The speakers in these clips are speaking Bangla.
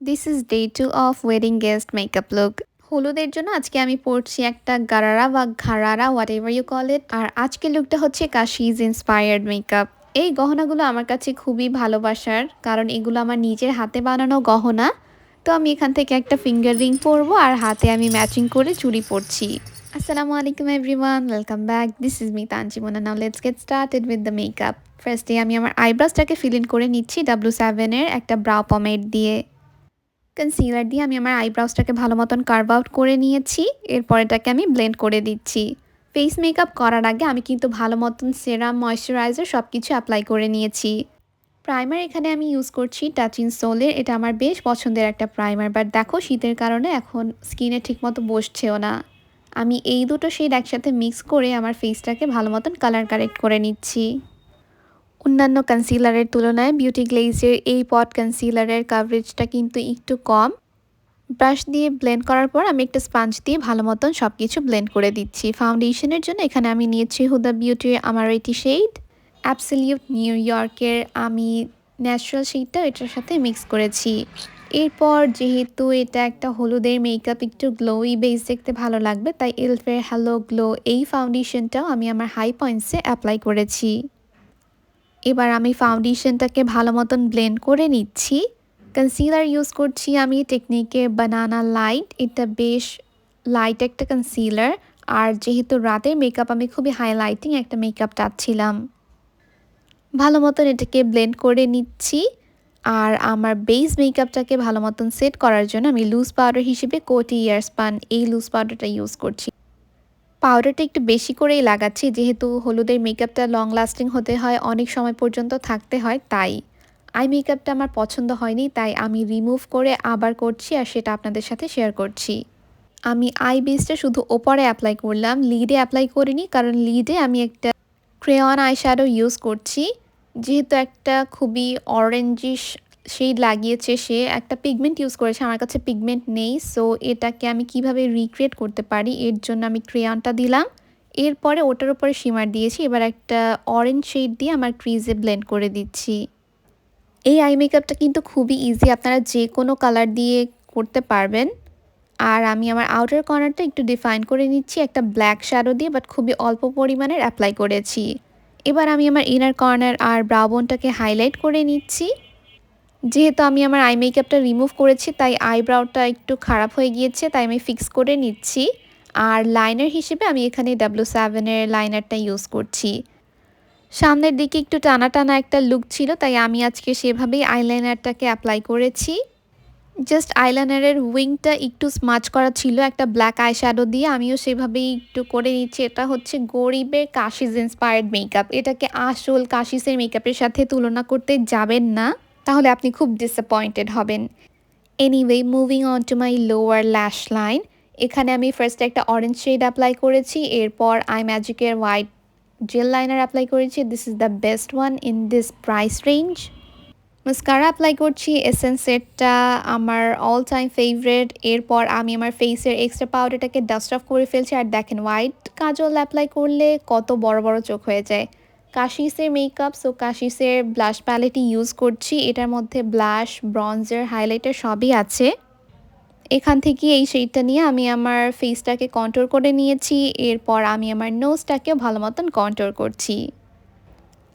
This is day 2 of wedding guest makeup look. হলুদের জন্য আজকে আমি পরছি একটা গারারা বা gharara whatever you call it. আর আজকের লুকটা হচ্ছে কাশিজ ইন্সপায়ার্ড মেকআপ। এই গহনাগুলো আমার কাছে খুবই ভালোবাসার, কারণ এগুলো আমার নিজের হাতে বানানো গহনা। তো আমি এখান থেকে একটা ফিঙ্গার রিং পরবো আর হাতে আমি ম্যাচিং করে চুড়ি পরছি। আসসালামু আলাইকুম everyone, welcome back. This is me Tanjimona. Now let's get started with the makeup. ফার্স্টে আমি আমার আইব্রাসটাকে ফিল ইন করে নিচ্ছি W7 এর একটা ব্রাউ পমেড দিয়ে। কনসিলার দিয়ে আমি আমার আইব্রাউজটাকে ভালো মতন কার্ভ আউট করে নিয়েছি। এরপর এটাকে আমি ব্লেন্ড করে দিচ্ছি। ফেস মেকআপ করার আগে আমি কিন্তু ভালো মতন সেরাম, ময়শ্চারাইজার সব কিছু অ্যাপ্লাই করে নিয়েছি। প্রাইমার এখানে আমি ইউজ করছি টাচিং সোলের। এটা আমার বেশ পছন্দের একটা প্রাইমার, বাট দেখো শীতের কারণে এখন স্কিনে ঠিকমতো বসছেও না। আমি এই দুটো শেড একসাথে মিক্স করে আমার ফেসটাকে ভালো মতন কালার কারেক্ট করে নিচ্ছি। অন্যান্য কনসিলারের তুলনায় বিউটি গ্লেজের এই পট কনসিলারের কাভারেজটা কিন্তু একটু কম। ব্রাশ দিয়ে ব্লেন্ড করার পর আমি একটা স্পঞ্জ দিয়ে ভালো মতন সব কিছু ব্লেন্ড করে দিচ্ছি। ফাউন্ডেশনের জন্য এখানে আমি নিয়েছি হুদা বিউটির আমারেটি শেড, অ্যাবসলিউট নিউ ইয়র্কের আমি ন্যাচারাল শেডটা এটার সাথে মিক্স করেছি। এরপর যেহেতু এটা একটা হলুদের মেকআপ, একটু গ্লোই বেস দেখতে ভালো লাগবে, তাই এলফের হ্যালো গ্লো এই ফাউন্ডেশনটাও আমি আমার হাই পয়েন্টসে অ্যাপ্লাই করেছি। এবার আমি ফাউন্ডেশনটাকে ভালো মতন ব্লেন্ড করে নিচ্ছি। কনসিলার ইউজ করছি আমি টেকনিকের বানানা লাইট। এটা বেশ লাইট একটা কনসিলার, আর যেহেতু রাতের মেকআপ আমি খুবই হাইলাইটিং একটা মেকআপ চাচ্ছিলাম। ভালো মতন এটাকে ব্লেন্ড করে নিচ্ছি। আর আমার বেস মেকআপটাকে ভালো মতন সেট করার জন্য আমি লুজ পাউডার হিসেবে কোটি ইয়ারস্পান এই লুজ পাউডারটা ইউজ করছি। পাউডারটা একটু বেশি করেই লাগাচ্ছি, যেহেতু হলুদের মেকআপটা লং লাস্টিং হতে হয়, অনেক সময় পর্যন্ত থাকতে হয়। তাই আই মেকআপটা আমার পছন্দ হয়নি, তাই আমি রিমুভ করে আবার করছি আর সেটা আপনাদের সাথে শেয়ার করছি। আমি আই বেসটা শুধু ওপরে অ্যাপ্লাই করলাম, লিডে অ্যাপ্লাই করিনি, কারণ লিডে আমি একটা ক্রেয়ন আই শ্যাডো ইউজ করছি। যেহেতু একটা খুবই অরেঞ্জিশ শেড লাগিয়েছে, সে একটা পিগমেন্ট ইউজ করেছে, আমার কাছে পিগমেন্ট নেই। সো এটাকে আমি কিভাবে রিক্রিয়েট করতে পারি এর জন্য আমি ক্রেয়নটা দিলাম। এরপরে ওটার উপরে শিমার দিয়েছি। এবার একটা অরেঞ্জ শেড দিয়ে আমার ক্রিজে ব্লেন্ড করে দিচ্ছি। এই আই মেকআপটা কিন্তু খুবই ইজি, আপনারা যে কোনো কালার দিয়ে করতে পারবেন। আর আমি আমার আউটার কর্নারটা একটু ডিফাইন করে নিচ্ছি একটা ব্ল্যাক শ্যাডো দিয়ে, বাট খুবই অল্প পরিমাণের অ্যাপ্লাই করেছি। এবার আমি আমার ইনার কর্নার আর ব্রাউ বোনটাকে হাইলাইট করে নিচ্ছি। যেহেতু আমি আমার আই মেকআপটা রিমুভ করেছি, তাই আইব্রাউটা একটু খারাপ হয়ে গিয়েছে, তাই আমি ফিক্স করে নিচ্ছি। আর লাইনার হিসেবে আমি এখানে W7 এর লাইনারটা ইউজ করছি। সামনের দিকে একটু টানা টানা একটা লুক ছিল, তাই আমি আজকে সেভাবেই আইলাইনারটাকে অ্যাপ্লাই করেছি। জাস্ট আইলাইনারের উইংটা একটু স্মাচ করা ছিল একটা ব্ল্যাক আই শ্যাডো দিয়ে, আমিও সেভাবেই একটু করে নিচ্ছি। এটা হচ্ছে গরিবের কাশিজ ইন্সপায়ার্ড মেকআপ। এটাকে আসল কাশিজের মেকআপের সাথে তুলনা করতে যাবেন না, তাহলে আপনি খুব ডিসঅ্যাপয়েন্টেড হবেন। Anyway, moving on to my lower ল্যাশ লাইন। এখানে আমি ফার্স্টে একটা অরেঞ্জ শেড অ্যাপ্লাই করেছি, এরপর আই ম্যাজিকের হোয়াইট জেল লাইনার অ্যাপ্লাই করেছি। This is the best one in this price range. Mascara apply করছি, এসেন্সেরটা আমার অল টাইম ফেভারেট। এরপর আমি আমার ফেসের এক্সট্রা পাউডারটাকে ডাস্ট অফ করে ফেলছি। আর দেখেন, হোয়াইট কাজল অ্যাপ্লাই করলে কত বড় বড় চোখ হয়ে যায়। কাশিসের মেকআপ, সো কাশিসের ব্লাশ প্যালেটই ইউজ করছি। এটার মধ্যে ব্লাশ, ব্রঞ্জার, হাইলাইটার সবই আছে। এখান থেকে এই শেডটা নিয়ে আমি আমার ফেসটাকে কন্ট্রোল করে নিয়েছি। এরপর আমি আমার নোজটাকেও ভালো মতন কন্ট্রোল করছি।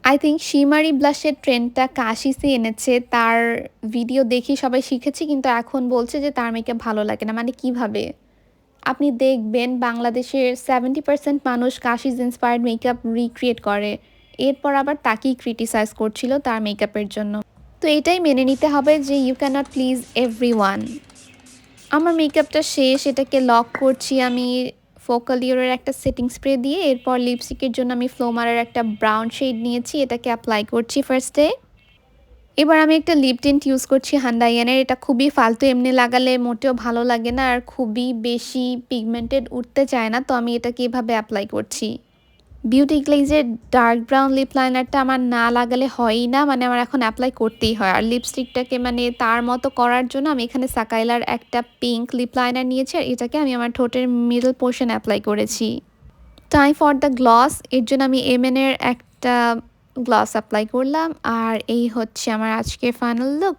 আই থিঙ্ক শিমারি ব্লাশের ট্রেন্ডটা কাশিসই এনেছে। তার ভিডিও দেখি সবাই শিখেছে, কিন্তু এখন বলছে যে তার মেকআপ ভালো লাগে না। মানে কিভাবে? আপনি দেখবেন বাংলাদেশের 70% মানুষ কাশিস ইন্সপায়ার্ড মেকআপ রিক্রিয়েট করে, এরপর আবার তাকেই ক্রিটিসাইজ করছিল তার মেকআপের জন্য। তো এটাই মেনে নিতে হবে যে ইউ ক্যানট প্লিজ এভরিওয়ান। আমার মেকআপটা শেষ, এটাকে লক করছি আমি ফোকালিওরের একটা সেটিং স্প্রে দিয়ে। এরপর লিপস্টিকের জন্য আমি ফ্লোমারের একটা ব্রাউন শেড নিয়েছি, এটাকে অ্যাপ্লাই করছি ফার্স্টে। এবার আমি একটা লিপ টিন্ট ইউজ করছি হান্ডাইয়ানের। এটা খুবই ফালতু, এমনি লাগালে মোটেও ভালো লাগে না, আর খুবই বেশি পিগমেন্টেড উঠতে চায় না, তো আমি এটাকে এভাবে অ্যাপ্লাই করছি। বিউটি গ্লেজের ডার্ক ব্রাউন লিপ লাইনারটা আমার না লাগালে হয়ই না, মানে আমার এখন অ্যাপ্লাই করতেই হয়। আর লিপস্টিকটাকে মানে তার মতো করার জন্য আমি এখানে সাকাইলার একটা পিঙ্ক লিপ লাইনার নিয়েছি, আর এটাকে আমি আমার ঠোঁটের মিডল পোর্শন অ্যাপ্লাই করেছি। টাইম ফর দ্য গ্লস, এর জন্য আমি এমএনের একটা গ্লস অ্যাপ্লাই করলাম। আর এই হচ্ছে আমার আজকের ফাইনাল লুক।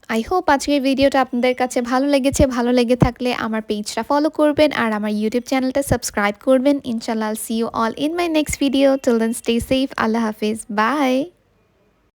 আই হোপ আজকের ভিডিওটা আপনাদের কাছে ভালো লেগেছে। ভালো লেগে থাকলে আমার পেজটা ফলো করবেন আর আমার ইউটিউব চ্যানেলটা সাবস্ক্রাইব করবেন। ইনশাআল্লাহ, I'll see you all in my next video. Till then, stay safe. আল্লাহ হাফিজ। বাই।